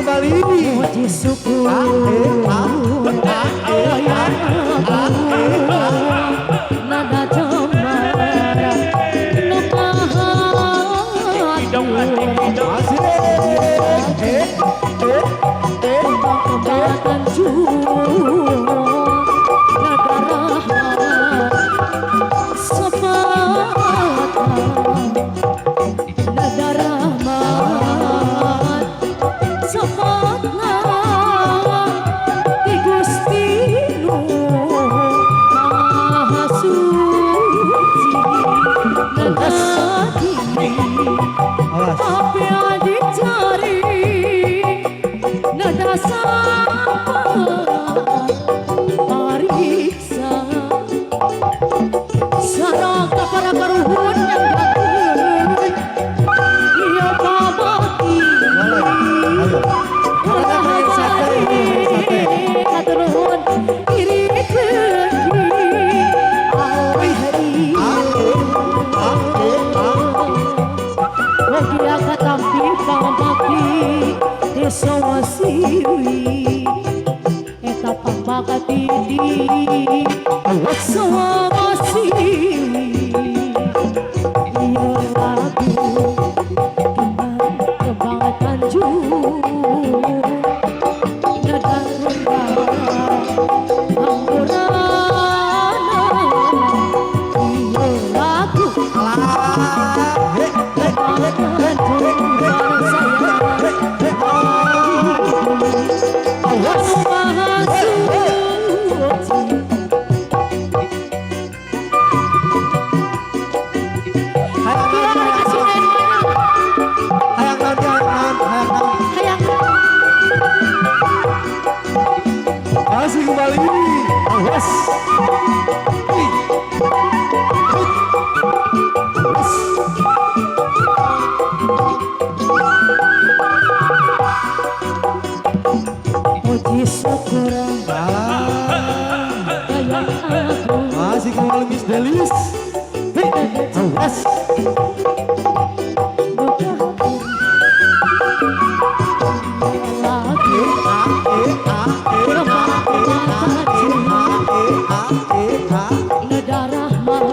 kembali. Puji syukur nada jamara kembangkan nada rahmat nada rahmat sepatna di Gusti Maha Suci nada tapi adik cari nada sapa pariksa saraka para karuhun yang datun iya pamati katurun irit lagi Wagia katampi pamaki desa wasiri eta pambakatidi sawa wasiri iya lagu kembang tanjung nada rendah hamburana iya lagu Masih kembali. Awas. Puji syukur sayang aku Masih kembali Miss Delis. Awas. nada rahmat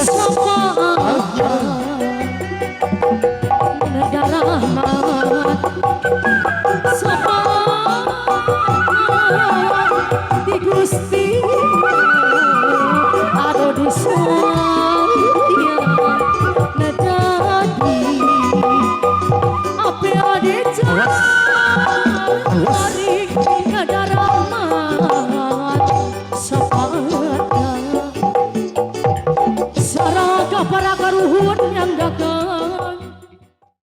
sapa nada rahmat sapa di Gusti ado di saya nada di apa ade